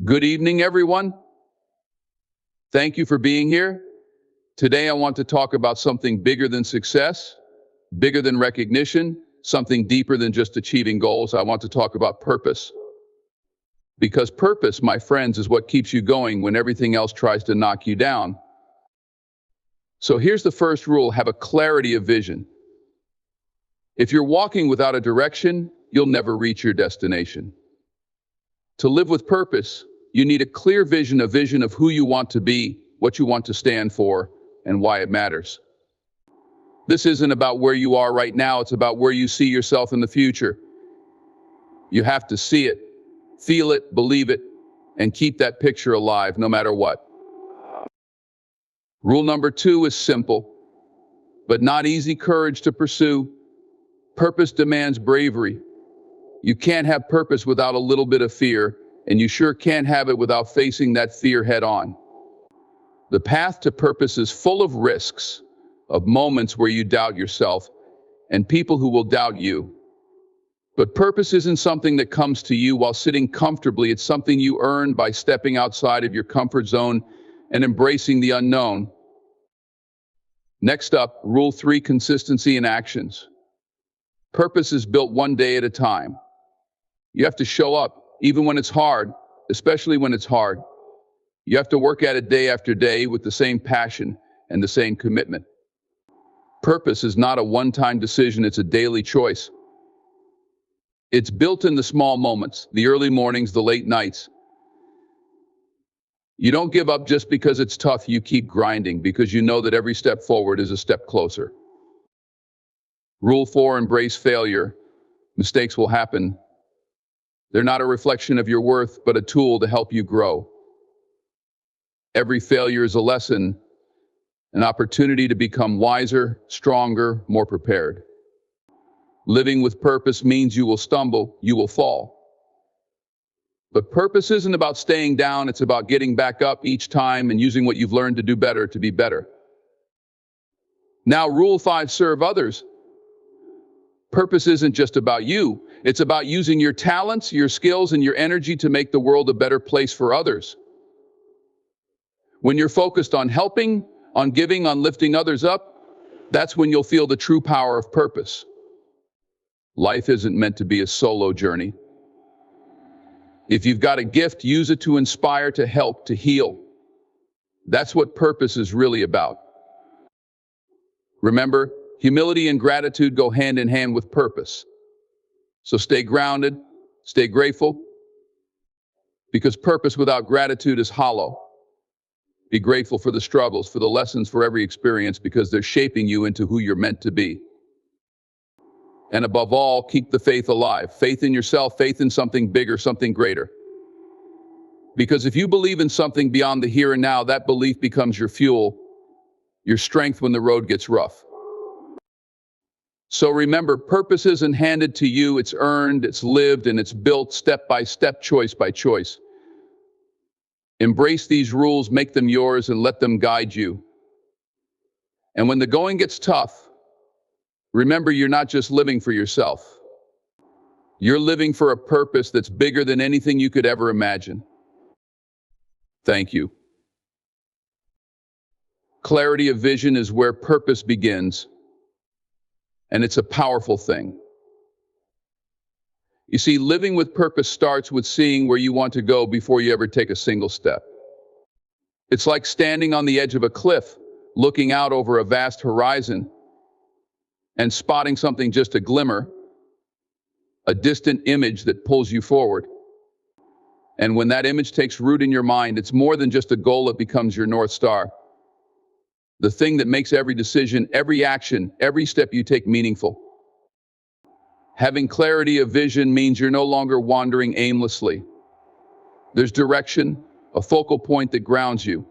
Good evening, everyone. Thank you for being here. Today, I want to talk about something bigger than success, bigger than recognition, something deeper than just achieving goals. I want to talk about purpose. Because purpose, my friends, is what keeps you going when everything else tries to knock you down. So here's the first rule: have a clarity of vision. If you're walking without a direction, you'll never reach your destination. To live with purpose, you need a clear vision, a vision of who you want to be, what you want to stand for, and why it matters. This isn't about where you are right now, it's about where you see yourself in the future. You have to see it, feel it, believe it, and keep that picture alive no matter what. Rule number 2 is simple, but not easy courage to pursue. Purpose demands bravery. You can't have purpose without a little bit of fear, and you sure can't have it without facing that fear head on. The path to purpose is full of risks, of moments where you doubt yourself, and people who will doubt you. But purpose isn't something that comes to you while sitting comfortably. It's something you earn by stepping outside of your comfort zone and embracing the unknown. Next up, rule 3, consistency in actions. Purpose is built one day at a time. You have to show up, even when it's hard, especially when it's hard. You have to work at it day after day with the same passion and the same commitment. Purpose is not a one-time decision, it's a daily choice. It's built in the small moments, the early mornings, the late nights. You don't give up just because it's tough, you keep grinding because you know that every step forward is a step closer. Rule 4, embrace failure. Mistakes will happen. They're not a reflection of your worth, but a tool to help you grow. Every failure is a lesson, an opportunity to become wiser, stronger, more prepared. Living with purpose means you will stumble, you will fall. But purpose isn't about staying down, it's about getting back up each time and using what you've learned to do better to be better. Now, rule 5, serve others. Purpose isn't just about you. It's about using your talents, your skills, and your energy to make the world a better place for others. When you're focused on helping, on giving, on lifting others up, that's when you'll feel the true power of purpose. Life isn't meant to be a solo journey. If you've got a gift, use it to inspire, to help, to heal. That's what purpose is really about. Remember, humility and gratitude go hand in hand with purpose. So stay grounded, stay grateful, because purpose without gratitude is hollow. Be grateful for the struggles, for the lessons, for every experience, because they're shaping you into who you're meant to be. And above all, keep the faith alive. Faith in yourself, faith in something bigger, something greater. Because if you believe in something beyond the here and now, that belief becomes your fuel, your strength when the road gets rough. So remember, purpose isn't handed to you, it's earned, it's lived, and it's built step by step, choice by choice. Embrace these rules, make them yours, and let them guide you. And when the going gets tough, remember you're not just living for yourself. You're living for a purpose that's bigger than anything you could ever imagine. Thank you. Clarity of vision is where purpose begins. And it's a powerful thing. You see, living with purpose starts with seeing where you want to go before you ever take a single step. It's like standing on the edge of a cliff, looking out over a vast horizon and spotting something, just a glimmer, a distant image that pulls you forward. And when that image takes root in your mind, it's more than just a goal, it becomes your North Star. The thing that makes every decision, every action, every step you take meaningful. Having clarity of vision means you're no longer wandering aimlessly. There's direction, a focal point that grounds you.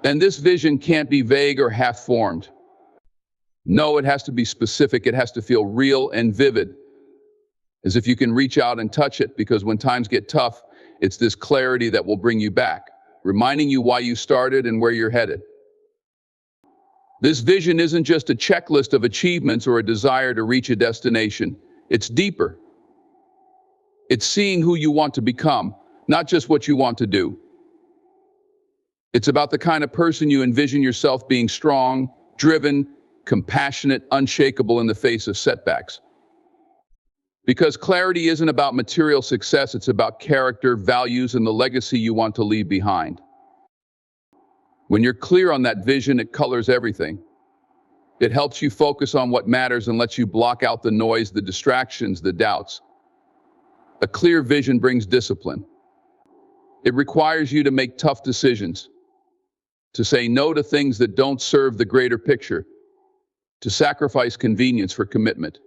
And this vision can't be vague or half-formed. No, it has to be specific, it has to feel real and vivid, as if you can reach out and touch it, because when times get tough, it's this clarity that will bring you back, reminding you why you started and where you're headed. This vision isn't just a checklist of achievements or a desire to reach a destination. It's deeper. It's seeing who you want to become, not just what you want to do. It's about the kind of person you envision yourself being: strong, driven, compassionate, unshakable in the face of setbacks. Because clarity isn't about material success, it's about character, values, and the legacy you want to leave behind. When you're clear on that vision, it colors everything. It helps you focus on what matters and lets you block out the noise, the distractions, the doubts. A clear vision brings discipline. It requires you to make tough decisions, to say no to things that don't serve the greater picture, to sacrifice convenience for commitment.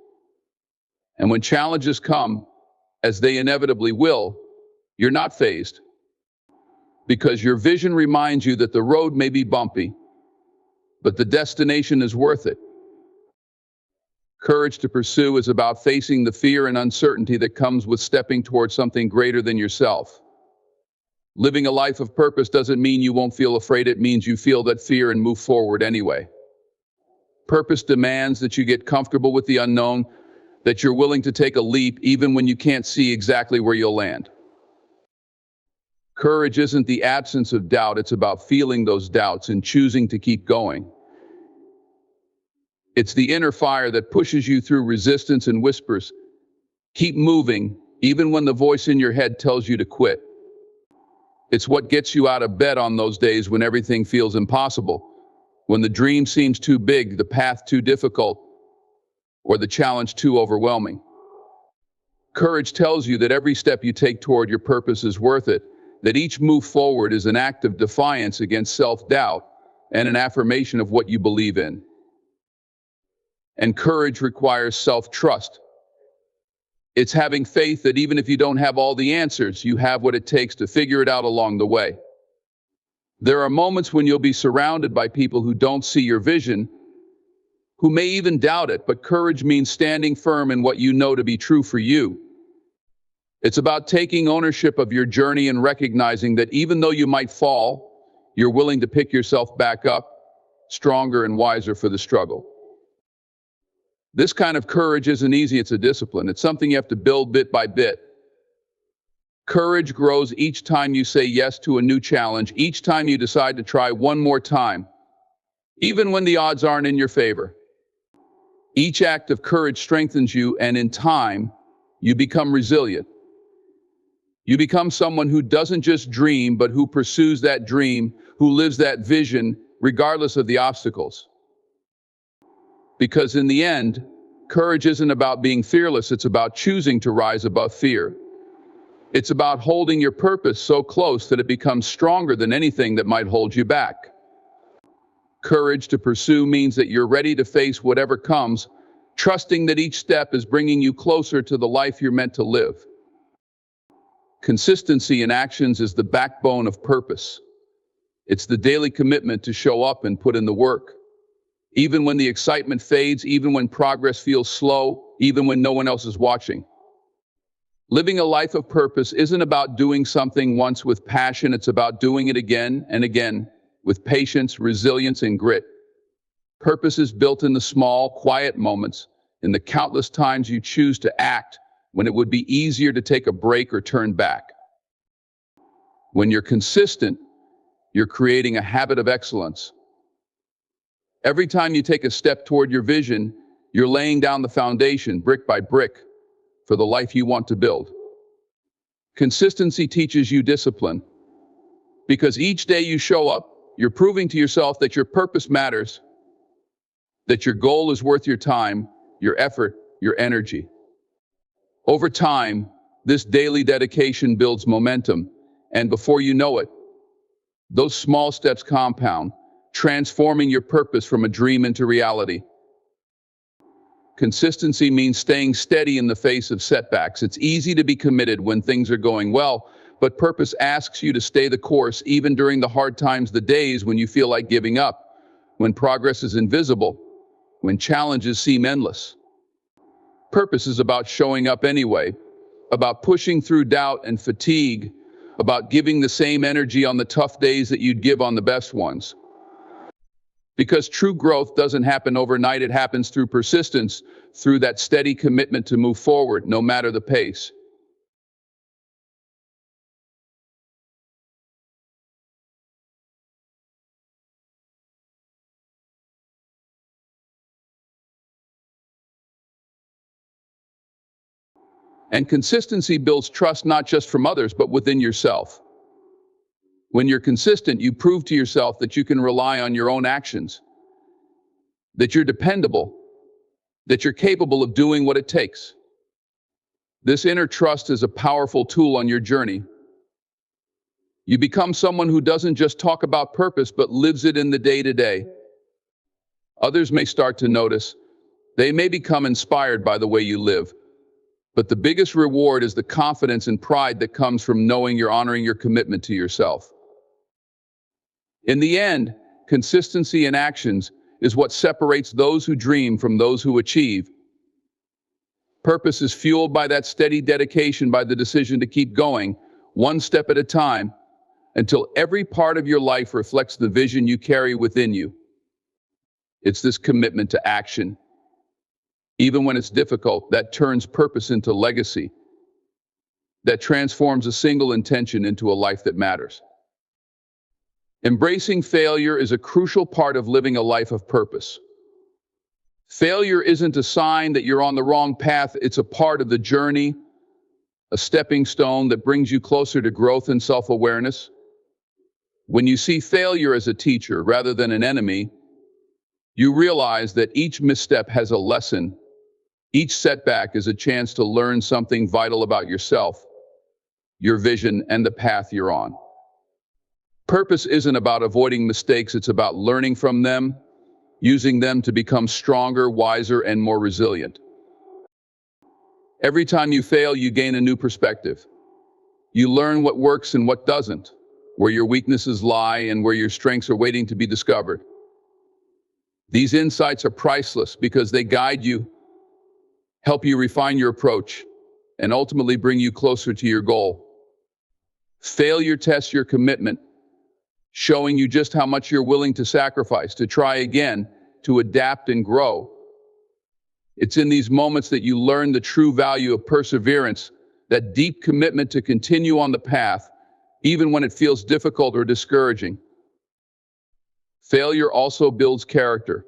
And when challenges come, as they inevitably will, you're not fazed, because your vision reminds you that the road may be bumpy, but the destination is worth it. Courage to pursue is about facing the fear and uncertainty that comes with stepping towards something greater than yourself. Living a life of purpose doesn't mean you won't feel afraid. It means you feel that fear and move forward anyway. Purpose demands that you get comfortable with the unknown, that you're willing to take a leap even when you can't see exactly where you'll land. Courage isn't the absence of doubt, it's about feeling those doubts and choosing to keep going. It's the inner fire that pushes you through resistance and whispers, keep moving, even when the voice in your head tells you to quit. It's what gets you out of bed on those days when everything feels impossible, when the dream seems too big, the path too difficult, or the challenge too overwhelming. Courage tells you that every step you take toward your purpose is worth it, that each move forward is an act of defiance against self-doubt and an affirmation of what you believe in. And courage requires self-trust. It's having faith that even if you don't have all the answers, you have what it takes to figure it out along the way. There are moments when you'll be surrounded by people who don't see your vision, who may even doubt it, but courage means standing firm in what you know to be true for you. It's about taking ownership of your journey and recognizing that even though you might fall, you're willing to pick yourself back up, stronger and wiser for the struggle. This kind of courage isn't easy, it's a discipline. It's something you have to build bit by bit. Courage grows each time you say yes to a new challenge, each time you decide to try one more time, even when the odds aren't in your favor. Each act of courage strengthens you, and in time, you become resilient. You become someone who doesn't just dream, but who pursues that dream, who lives that vision, regardless of the obstacles. Because in the end, courage isn't about being fearless, it's about choosing to rise above fear. It's about holding your purpose so close that it becomes stronger than anything that might hold you back. Courage to pursue means that you're ready to face whatever comes, trusting that each step is bringing you closer to the life you're meant to live. Consistency in actions is the backbone of purpose. It's the daily commitment to show up and put in the work. Even when the excitement fades, even when progress feels slow, even when no one else is watching. Living a life of purpose isn't about doing something once with passion, it's about doing it again and again with patience, resilience, and grit. Purpose is built in the small, quiet moments, in the countless times you choose to act when it would be easier to take a break or turn back. When you're consistent, you're creating a habit of excellence. Every time you take a step toward your vision, you're laying down the foundation, brick by brick, for the life you want to build. Consistency teaches you discipline, because each day you show up, you're proving to yourself that your purpose matters, that your goal is worth your time, your effort, your energy. Over time, this daily dedication builds momentum, and before you know it, those small steps compound, transforming your purpose from a dream into reality. Consistency means staying steady in the face of setbacks. It's easy to be committed when things are going well, but purpose asks you to stay the course even during the hard times, the days when you feel like giving up, when progress is invisible, when challenges seem endless. Purpose is about showing up anyway, about pushing through doubt and fatigue, about giving the same energy on the tough days that you'd give on the best ones. Because true growth doesn't happen overnight, it happens through persistence, through that steady commitment to move forward, no matter the pace. And consistency builds trust not just from others, but within yourself. When you're consistent, you prove to yourself that you can rely on your own actions, that you're dependable, that you're capable of doing what it takes. This inner trust is a powerful tool on your journey. You become someone who doesn't just talk about purpose, but lives it in the day-to-day. Others may start to notice. They may become inspired by the way you live. But the biggest reward is the confidence and pride that comes from knowing you're honoring your commitment to yourself. In the end, consistency in actions is what separates those who dream from those who achieve. Purpose is fueled by that steady dedication, by the decision to keep going, one step at a time, until every part of your life reflects the vision you carry within you. It's this commitment to action, even when it's difficult, that turns purpose into legacy, that transforms a single intention into a life that matters. Embracing failure is a crucial part of living a life of purpose. Failure isn't a sign that you're on the wrong path, it's a part of the journey, a stepping stone that brings you closer to growth and self-awareness. When you see failure as a teacher rather than an enemy, you realize that each misstep has a lesson. Each setback is a chance to learn something vital about yourself, your vision, and the path you're on. Purpose isn't about avoiding mistakes, it's about learning from them, using them to become stronger, wiser, and more resilient. Every time you fail, you gain a new perspective. You learn what works and what doesn't, where your weaknesses lie and where your strengths are waiting to be discovered. These insights are priceless because they guide you, help you refine your approach, and ultimately bring you closer to your goal. Failure tests your commitment, showing you just how much you're willing to sacrifice, to try again, to adapt and grow. It's in these moments that you learn the true value of perseverance, that deep commitment to continue on the path, even when it feels difficult or discouraging. Failure also builds character.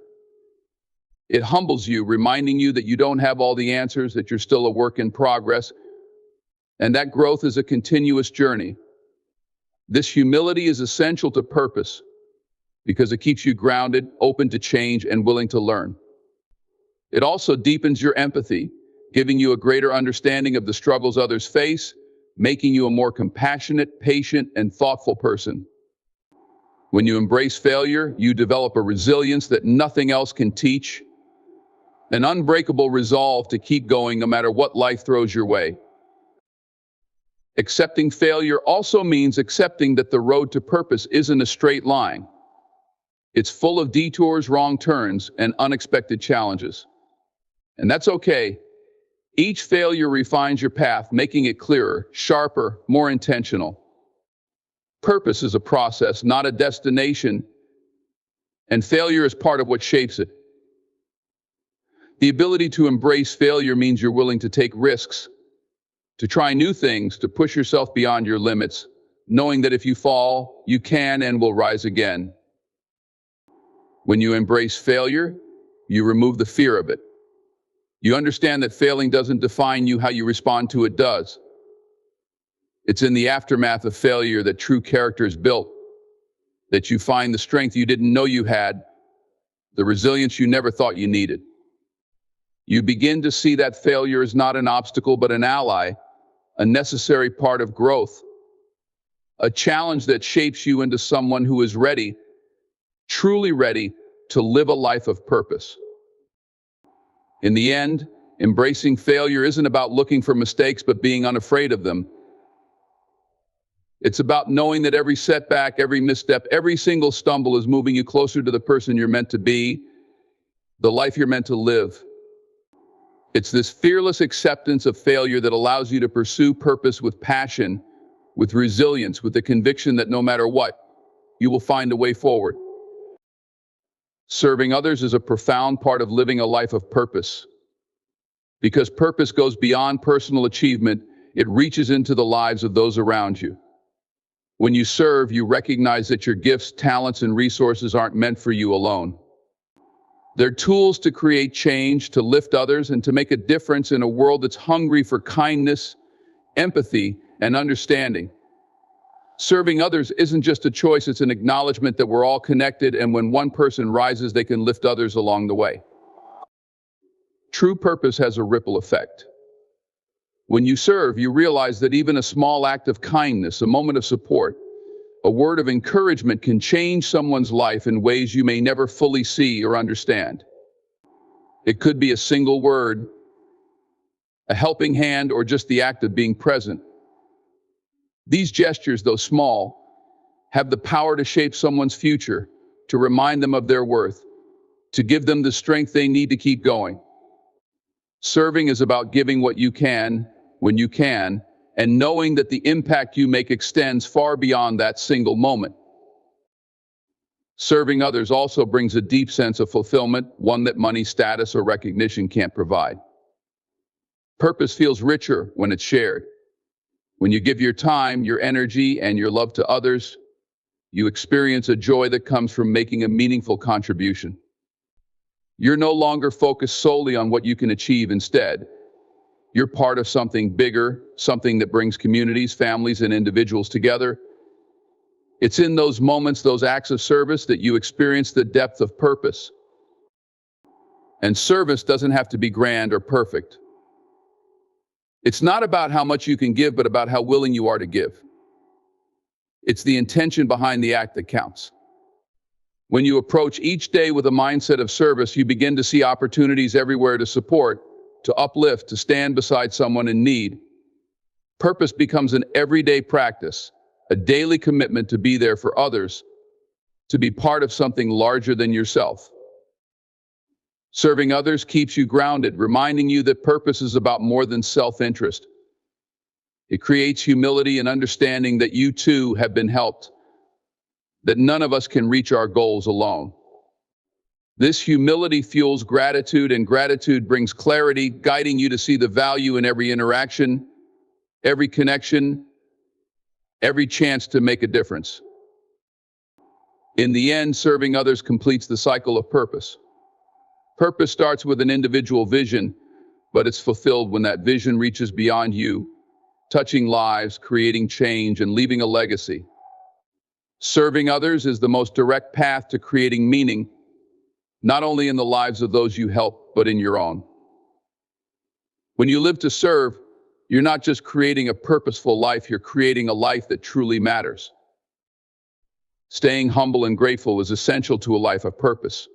It humbles you, reminding you that you don't have all the answers, that you're still a work in progress, and that growth is a continuous journey. This humility is essential to purpose because it keeps you grounded, open to change, and willing to learn. It also deepens your empathy, giving you a greater understanding of the struggles others face, making you a more compassionate, patient, and thoughtful person. When you embrace failure, you develop a resilience that nothing else can teach, an unbreakable resolve to keep going no matter what life throws your way. Accepting failure also means accepting that the road to purpose isn't a straight line. It's full of detours, wrong turns, and unexpected challenges. And that's okay. Each failure refines your path, making it clearer, sharper, more intentional. Purpose is a process, not a destination, and failure is part of what shapes it. The ability to embrace failure means you're willing to take risks, to try new things, to push yourself beyond your limits, knowing that if you fall, you can and will rise again. When you embrace failure, you remove the fear of it. You understand that failing doesn't define you, how you respond to it does. It's in the aftermath of failure that true character is built, that you find the strength you didn't know you had, the resilience you never thought you needed. You begin to see that failure is not an obstacle but an ally, a necessary part of growth, a challenge that shapes you into someone who is ready, truly ready, to live a life of purpose. In the end, embracing failure isn't about looking for mistakes but being unafraid of them. It's about knowing that every setback, every misstep, every single stumble is moving you closer to the person you're meant to be, the life you're meant to live. It's this fearless acceptance of failure that allows you to pursue purpose with passion, with resilience, with the conviction that no matter what, you will find a way forward. Serving others is a profound part of living a life of purpose. Because purpose goes beyond personal achievement, it reaches into the lives of those around you. When you serve, you recognize that your gifts, talents, and resources aren't meant for you alone. They're tools to create change, to lift others, and to make a difference in a world that's hungry for kindness, empathy, and understanding. Serving others isn't just a choice, it's an acknowledgement that we're all connected, and when one person rises, they can lift others along the way. True purpose has a ripple effect. When you serve, you realize that even a small act of kindness, a moment of support, a word of encouragement can change someone's life in ways you may never fully see or understand. It could be a single word, a helping hand, or just the act of being present. These gestures, though small, have the power to shape someone's future, to remind them of their worth, to give them the strength they need to keep going. Serving is about giving what you can, when you can, and knowing that the impact you make extends far beyond that single moment. Serving others also brings a deep sense of fulfillment, one that money, status, or recognition can't provide. Purpose feels richer when it's shared. When you give your time, your energy, and your love to others, you experience a joy that comes from making a meaningful contribution. You're no longer focused solely on what you can achieve. Instead, you're part of something bigger, something that brings communities, families, and individuals together. It's in those moments, those acts of service, that you experience the depth of purpose. And service doesn't have to be grand or perfect. It's not about how much you can give, but about how willing you are to give. It's the intention behind the act that counts. When you approach each day with a mindset of service, you begin to see opportunities everywhere to support, to uplift, to stand beside someone in need. Purpose becomes an everyday practice, a daily commitment to be there for others, to be part of something larger than yourself. Serving others keeps you grounded, reminding you that purpose is about more than self-interest. It creates humility and understanding that you too have been helped, that none of us can reach our goals alone. This humility fuels gratitude, and gratitude brings clarity, guiding you to see the value in every interaction, every connection, every chance to make a difference. In the end, serving others completes the cycle of purpose. Purpose starts with an individual vision, but it's fulfilled when that vision reaches beyond you, touching lives, creating change, and leaving a legacy. Serving others is the most direct path to creating meaning, not only in the lives of those you help, but in your own. When you live to serve, you're not just creating a purposeful life, you're creating a life that truly matters. Staying humble and grateful is essential to a life of purpose.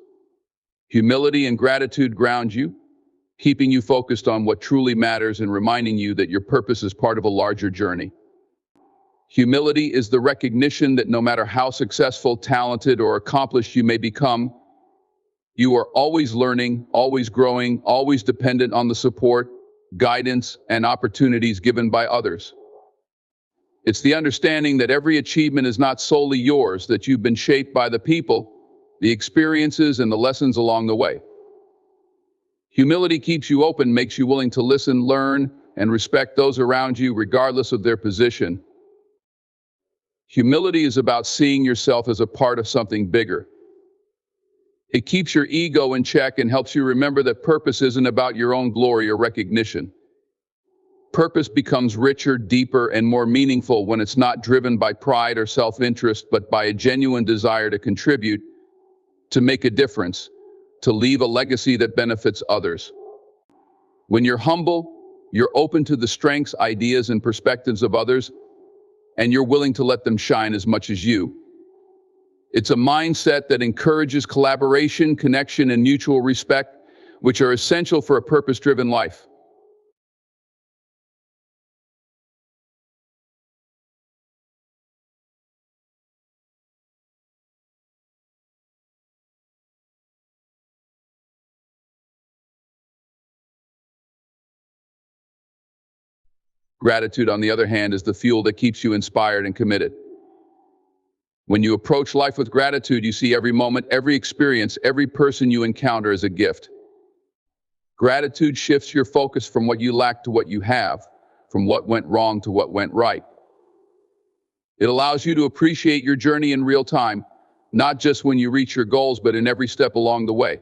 Humility and gratitude ground you, keeping you focused on what truly matters and reminding you that your purpose is part of a larger journey. Humility is the recognition that no matter how successful, talented, or accomplished you may become, you are always learning, always growing, always dependent on the support, guidance, and opportunities given by others. It's the understanding that every achievement is not solely yours, that you've been shaped by the people, the experiences, and the lessons along the way. Humility keeps you open, makes you willing to listen, learn, and respect those around you regardless of their position. Humility is about seeing yourself as a part of something bigger. It keeps your ego in check and helps you remember that purpose isn't about your own glory or recognition. Purpose becomes richer, deeper, and more meaningful when it's not driven by pride or self-interest, but by a genuine desire to contribute, to make a difference, to leave a legacy that benefits others. When you're humble, you're open to the strengths, ideas, and perspectives of others, and you're willing to let them shine as much as you. It's a mindset that encourages collaboration, connection, and mutual respect, which are essential for a purpose-driven life. Gratitude, on the other hand, is the fuel that keeps you inspired and committed. When you approach life with gratitude, you see every moment, every experience, every person you encounter as a gift. Gratitude shifts your focus from what you lack to what you have, from what went wrong to what went right. It allows you to appreciate your journey in real time, not just when you reach your goals, but in every step along the way.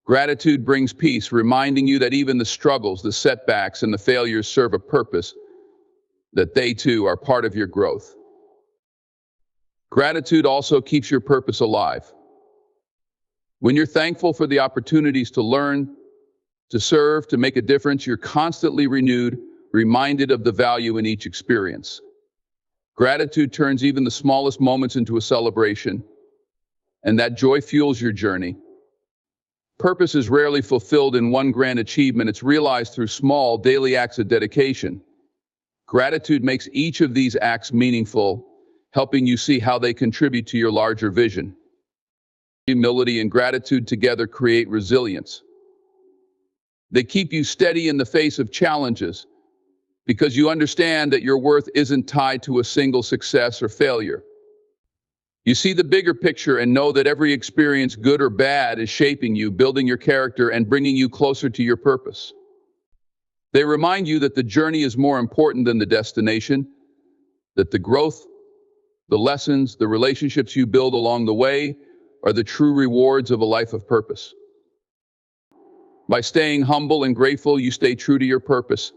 Gratitude brings peace, reminding you that even the struggles, the setbacks, and the failures serve a purpose, that they too are part of your growth. Gratitude also keeps your purpose alive. When you're thankful for the opportunities to learn, to serve, to make a difference, you're constantly renewed, reminded of the value in each experience. Gratitude turns even the smallest moments into a celebration, and that joy fuels your journey. Purpose is rarely fulfilled in one grand achievement. It's realized through small, daily acts of dedication. Gratitude makes each of these acts meaningful, helping you see how they contribute to your larger vision. Humility and gratitude together create resilience. They keep you steady in the face of challenges because you understand that your worth isn't tied to a single success or failure. You see the bigger picture and know that every experience, good or bad, is shaping you, building your character, and bringing you closer to your purpose. They remind you that the journey is more important than the destination, that the growth, the lessons, the relationships you build along the way are the true rewards of a life of purpose. By staying humble and grateful, you stay true to your purpose.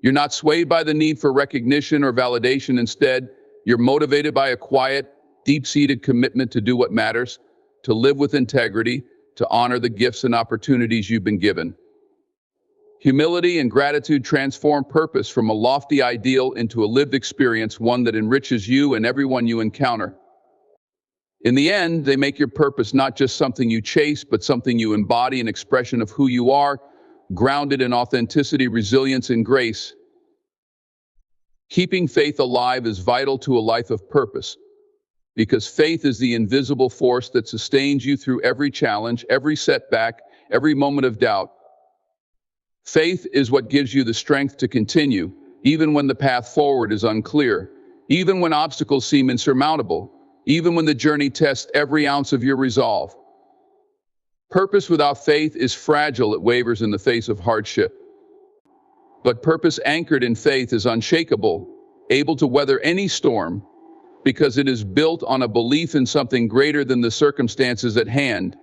You're not swayed by the need for recognition or validation. Instead, you're motivated by a quiet, deep-seated commitment to do what matters, to live with integrity, to honor the gifts and opportunities you've been given. Humility and gratitude transform purpose from a lofty ideal into a lived experience, one that enriches you and everyone you encounter. In the end, they make your purpose not just something you chase, but something you embody, an expression of who you are, grounded in authenticity, resilience, and grace. Keeping faith alive is vital to a life of purpose, because faith is the invisible force that sustains you through every challenge, every setback, every moment of doubt. Faith is what gives you the strength to continue, even when the path forward is unclear, even when obstacles seem insurmountable, even when the journey tests every ounce of your resolve. Purpose without faith is fragile. It wavers in the face of hardship. But purpose anchored in faith is unshakable, able to weather any storm, because it is built on a belief in something greater than the circumstances at hand.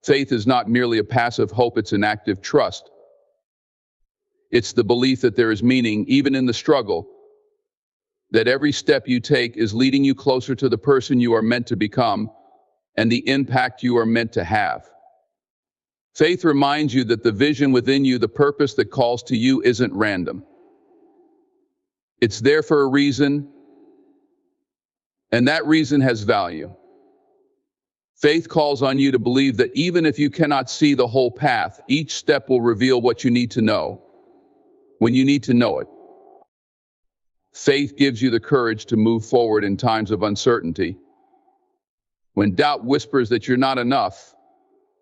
Faith is not merely a passive hope, it's an active trust. It's the belief that there is meaning, even in the struggle, that every step you take is leading you closer to the person you are meant to become and the impact you are meant to have. Faith reminds you that the vision within you, the purpose that calls to you, isn't random. It's there for a reason, and that reason has value. Faith calls on you to believe that even if you cannot see the whole path, each step will reveal what you need to know when you need to know it. Faith gives you the courage to move forward in times of uncertainty. When doubt whispers that you're not enough,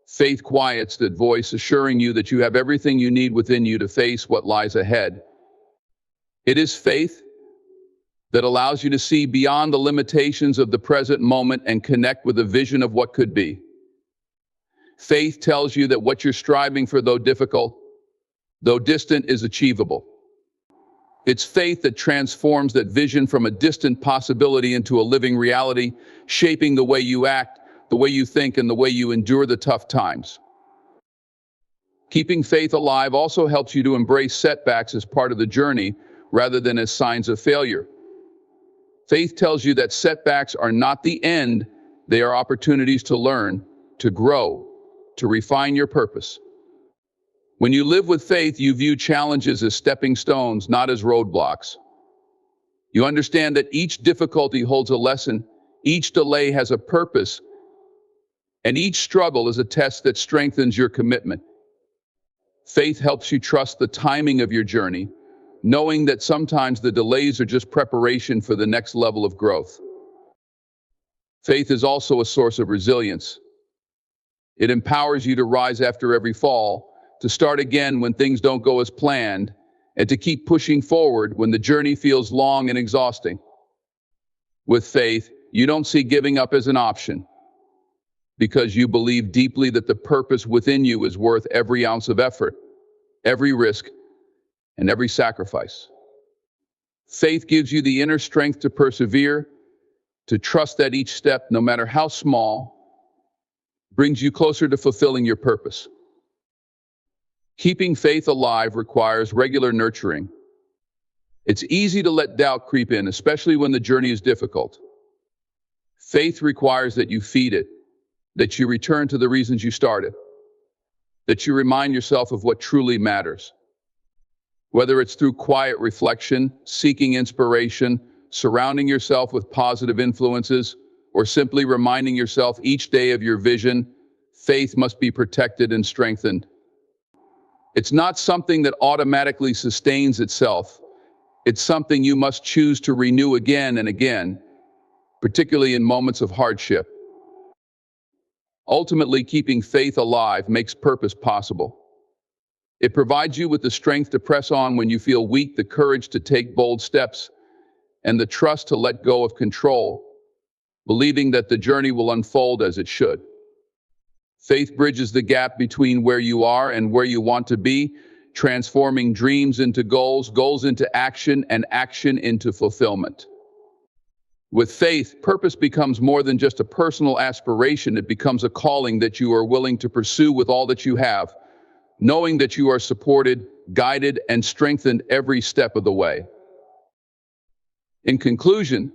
faith quiets that voice, assuring you that you have everything you need within you to face what lies ahead. It is faith that allows you to see beyond the limitations of the present moment and connect with a vision of what could be. Faith tells you that what you're striving for, though difficult, though distant, is achievable. It's faith that transforms that vision from a distant possibility into a living reality, shaping the way you act, the way you think, and the way you endure the tough times. Keeping faith alive also helps you to embrace setbacks as part of the journey rather than as signs of failure. Faith tells you that setbacks are not the end, they are opportunities to learn, to grow, to refine your purpose. When you live with faith, you view challenges as stepping stones, not as roadblocks. You understand that each difficulty holds a lesson, each delay has a purpose, and each struggle is a test that strengthens your commitment. Faith helps you trust the timing of your journey, knowing that sometimes the delays are just preparation for the next level of growth. Faith is also a source of resilience. It empowers you to rise after every fall, to start again when things don't go as planned, and to keep pushing forward when the journey feels long and exhausting. With faith, you don't see giving up as an option, because you believe deeply that the purpose within you is worth every ounce of effort, every risk, and every sacrifice. Faith gives you the inner strength to persevere, to trust that each step, no matter how small, brings you closer to fulfilling your purpose. Keeping faith alive requires regular nurturing. It's easy to let doubt creep in, especially when the journey is difficult. Faith requires that you feed it, that you return to the reasons you started, that you remind yourself of what truly matters. Whether it's through quiet reflection, seeking inspiration, surrounding yourself with positive influences, or simply reminding yourself each day of your vision, faith must be protected and strengthened. It's not something that automatically sustains itself. It's something you must choose to renew again and again, particularly in moments of hardship. Ultimately, keeping faith alive makes purpose possible. It provides you with the strength to press on when you feel weak, the courage to take bold steps, and the trust to let go of control, believing that the journey will unfold as it should. Faith bridges the gap between where you are and where you want to be, transforming dreams into goals, goals into action, and action into fulfillment. With faith, purpose becomes more than just a personal aspiration. It becomes a calling that you are willing to pursue with all that you have, knowing that you are supported, guided, and strengthened every step of the way. In conclusion,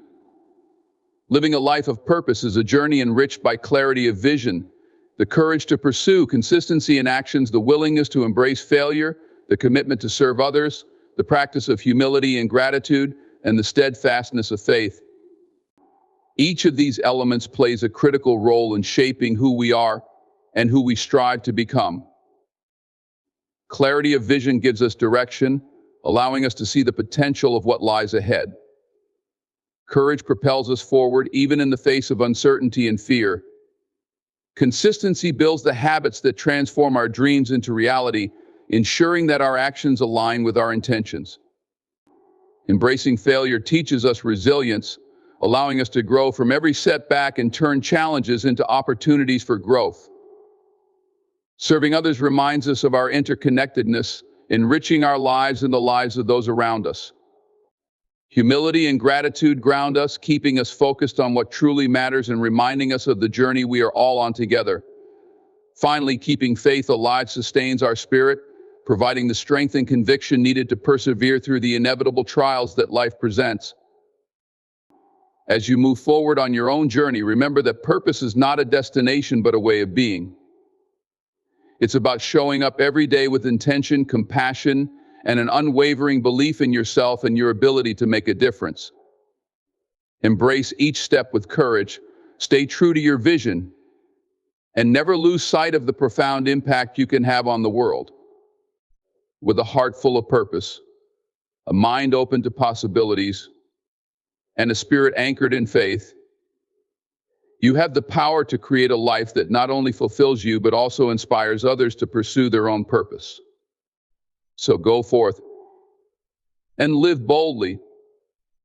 living a life of purpose is a journey enriched by clarity of vision, the courage to pursue, consistency in actions, the willingness to embrace failure, the commitment to serve others, the practice of humility and gratitude, and the steadfastness of faith. Each of these elements plays a critical role in shaping who we are and who we strive to become. Clarity of vision gives us direction, allowing us to see the potential of what lies ahead. Courage propels us forward, even in the face of uncertainty and fear. Consistency builds the habits that transform our dreams into reality, ensuring that our actions align with our intentions. Embracing failure teaches us resilience, allowing us to grow from every setback and turn challenges into opportunities for growth. Serving others reminds us of our interconnectedness, enriching our lives and the lives of those around us. Humility and gratitude ground us, keeping us focused on what truly matters and reminding us of the journey we are all on together. Finally, keeping faith alive sustains our spirit, providing the strength and conviction needed to persevere through the inevitable trials that life presents. As you move forward on your own journey, remember that purpose is not a destination but a way of being. It's about showing up every day with intention, compassion, and an unwavering belief in yourself and your ability to make a difference. Embrace each step with courage, stay true to your vision, and never lose sight of the profound impact you can have on the world. With a heart full of purpose, a mind open to possibilities, and a spirit anchored in faith, you have the power to create a life that not only fulfills you, but also inspires others to pursue their own purpose. So go forth and live boldly,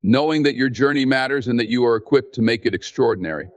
knowing that your journey matters and that you are equipped to make it extraordinary.